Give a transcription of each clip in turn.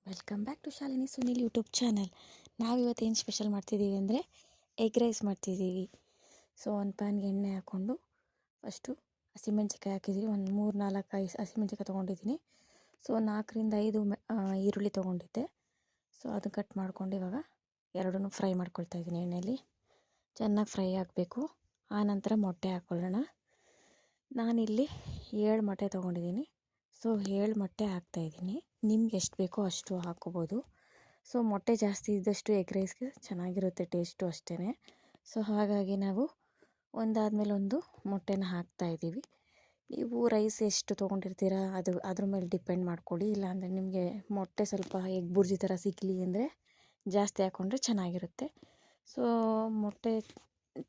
Welcome back to Shalini Sunil YouTube channel. ನಾವಿವತ್ತೇನು special ಮಾಡ್ತಿದ್ದೀವಿ ಅಂದರೆ ಎಗ್ ರೈಸ್ ಮಾಡ್ತಿದ್ದೀವಿ. ಸೊ ಒಂದು ಪ್ಯಾನ್ಗೆ ಎಣ್ಣೆ ಹಾಕ್ಕೊಂಡು ಫಸ್ಟು ಹಸಿಮೆಣ್ಸಿಕಾಯಿ ಹಾಕಿದ್ದೀವಿ. ಒಂದು 3-4 ಹಸಿಮೆಣ್ಸಿಕಾಯಿ ತೊಗೊಂಡಿದ್ದೀನಿ. ಸೊ 4-5 ಈರುಳ್ಳಿ ತೊಗೊಂಡಿದ್ದೆ. ಸೊ ಅದು ಕಟ್ ಮಾಡ್ಕೊಂಡು ಇವಾಗ ಎರಡನ್ನೂ ಫ್ರೈ ಮಾಡ್ಕೊಳ್ತಾಯಿದ್ದೀನಿ ಎಣ್ಣೆಯಲ್ಲಿ. ಚೆನ್ನಾಗಿ ಫ್ರೈ ಆಗಬೇಕು. ಆನಂತರ ಮೊಟ್ಟೆ ಹಾಕ್ಕೊಳ್ಳೋಣ. ನಾನಿಲ್ಲಿ 7 ಮೊಟ್ಟೆ ತೊಗೊಂಡಿದ್ದೀನಿ. ಸೊ 7 ಮೊಟ್ಟೆ ಹಾಕ್ತಾಯಿದ್ದೀನಿ. ನಿಮ್ಗೆ ಎಷ್ಟು ಬೇಕೋ ಅಷ್ಟು ಹಾಕ್ಕೋಬೋದು. ಸೊ ಮೊಟ್ಟೆ ಜಾಸ್ತಿ ಇದ್ದಷ್ಟು ಎಗ್ ರೈಸ್ಗೆ ಚೆನ್ನಾಗಿರುತ್ತೆ, ಟೇಸ್ಟು ಅಷ್ಟೇ. ಸೊ ಹಾಗಾಗಿ ನಾವು ಒಂದಾದಮೇಲೆ ಒಂದು ಮೊಟ್ಟೆನ ಹಾಕ್ತಾಯಿದ್ದೀವಿ. ನೀವು ರೈಸ್ ಎಷ್ಟು ತೊಗೊಂಡಿರ್ತೀರ ಅದ್ರ ಮೇಲೆ ಡಿಪೆಂಡ್ ಮಾಡ್ಕೊಳ್ಳಿ. ಇಲ್ಲಾಂದರೆ ನಿಮಗೆ ಮೊಟ್ಟೆ ಸ್ವಲ್ಪ ಎಗ್ ಬುರ್ಜಿ ಥರ ಸಿಗಲಿ ಅಂದರೆ ಜಾಸ್ತಿ ಹಾಕ್ಕೊಂಡ್ರೆ ಚೆನ್ನಾಗಿರುತ್ತೆ. ಸೊ ಮೊಟ್ಟೆ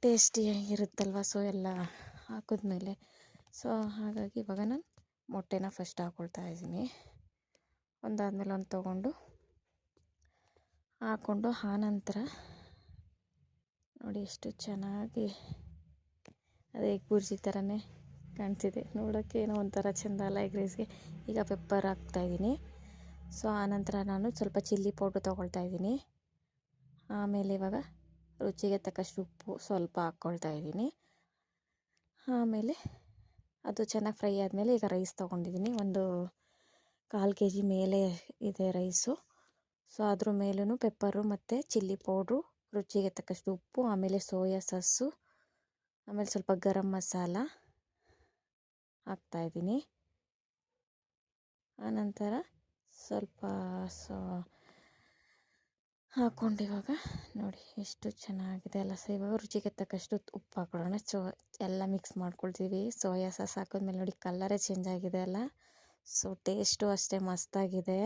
ಟೇಸ್ಟಿಯಾಗಿರುತ್ತಲ್ವ, ಸೊ ಎಲ್ಲ ಹಾಕಿದ್ಮೇಲೆ ಸೊ ಹಾಗಾಗಿ ಇವಾಗ ನಾನು ಮೊಟ್ಟೆನ ಫಸ್ಟ್ ಹಾಕ್ಕೊಳ್ತಾ ಇದ್ದೀನಿ. ಒಂದಾದಮೇಲೆ ಒಂದು ತೊಗೊಂಡು ಹಾಕ್ಕೊಂಡು ಆನಂತರ ನೋಡಿ ಎಷ್ಟು ಚೆನ್ನಾಗಿ ಅದು ಎಗ್ ಬುರ್ಜಿ ಥರನೇ ಕಾಣ್ತಿದೆ. ನೋಡೋಕ್ಕೆ ಏನೋ ಒಂಥರ ಚೆಂದ ಅಲ್ಲ ಎಗ್ ರೈಸ್ಗೆ. ಈಗ ಪೆಪ್ಪರ್ ಹಾಕ್ತಾಯಿದ್ದೀನಿ. ಸೊ ಆನಂತರ ನಾನು ಸ್ವಲ್ಪ ಚಿಲ್ಲಿ ಪೌಡ್ರ್ ತೊಗೊಳ್ತಾ ಇದ್ದೀನಿ. ಆಮೇಲೆ ಇವಾಗ ರುಚಿಗೆ ತಕ್ಕಷ್ಟು ಉಪ್ಪು ಸ್ವಲ್ಪ ಹಾಕ್ಕೊಳ್ತಾ ಇದ್ದೀನಿ. ಆಮೇಲೆ ಅದು ಚೆನ್ನಾಗಿ ಫ್ರೈ ಆದಮೇಲೆ ಈಗ ರೈಸ್ ತೊಗೊಂಡಿದ್ದೀನಿ. ಒಂದು 1/4 kg ಮೇಲೆ ಇದೆ ರೈಸು. ಸೊ ಅದ್ರ ಮೇಲೂ ಪೆಪ್ಪರು ಮತ್ತು ಚಿಲ್ಲಿ ಪೌಡ್ರು, ರುಚಿಗೆ ತಕ್ಕಷ್ಟು ಉಪ್ಪು, ಆಮೇಲೆ ಸೋಯಾ ಸಾಸು, ಆಮೇಲೆ ಸ್ವಲ್ಪ ಗರಂ ಮಸಾಲ ಹಾಕ್ತಾಯಿದ್ದೀನಿ. ಆನಂತರ ಸ್ವಲ್ಪ ಹಾಕ್ಕೊಂಡು ಇವಾಗ ನೋಡಿ ಎಷ್ಟು ಚೆನ್ನಾಗಿದೆ ಅಲ್ಲ. ಸೊ ಇವಾಗ ರುಚಿಗೆ ತಕ್ಕಷ್ಟು ಉಪ್ಪು ಹಾಕೊಳ್ಳೋಣ. ಸೊ ಎಲ್ಲ ಮಿಕ್ಸ್ ಮಾಡ್ಕೊಳ್ತೀವಿ. ಸೋಯಾ ಸಾಸ್ ಹಾಕಿದ್ಮೇಲೆ ನೋಡಿ ಕಲರೇ ಚೇಂಜ್ ಆಗಿದೆ ಅಲ್ಲ. ಸೊ ಟೇಸ್ಟು ಅಷ್ಟೇ ಮಸ್ತಾಗಿದೆ,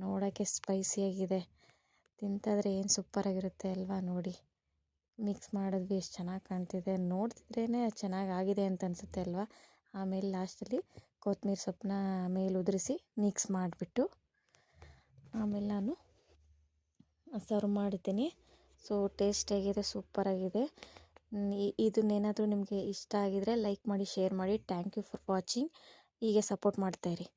ನೋಡೋಕ್ಕೆ ಸ್ಪೈಸಿಯಾಗಿದೆ. ತಿಂತಾದರೆ ಏನು ಸೂಪರಾಗಿರುತ್ತೆ ಅಲ್ವಾ. ನೋಡಿ ಮಿಕ್ಸ್ ಮಾಡಿದ್ವಿ, ಎಷ್ಟು ಚೆನ್ನಾಗಿ ಕಾಣ್ತಿದೆ. ನೋಡ್ತಿದ್ರೇ ಚೆನ್ನಾಗಾಗಿದೆ ಅಂತ ಅನಿಸುತ್ತೆ ಅಲ್ವಾ. ಆಮೇಲೆ ಲಾಸ್ಟಲ್ಲಿ ಕೊತ್ತಂಬರಿ ಸೊಪ್ಪನ್ನ ಮೇಲೆ ಉದುರಿಸಿ ಮಿಕ್ಸ್ ಮಾಡಿಬಿಟ್ಟು ಆಮೇಲೆ ನಾನು ಸರ್ವ್ ಮಾಡ್ತೀನಿ. ಸೊ ಟೇಸ್ಟಿಯಾಗಿದೆ, ಸೂಪರಾಗಿದೆ. ಇದನ್ನೇನಾದರೂ ನಿಮಗೆ ಇಷ್ಟ ಆಗಿದರೆ ಲೈಕ್ ಮಾಡಿ, ಶೇರ್ ಮಾಡಿ. Thank you for watching. ಹೀಗೆ ಸಪೋರ್ಟ್ ಮಾಡ್ತಾಯಿರಿ.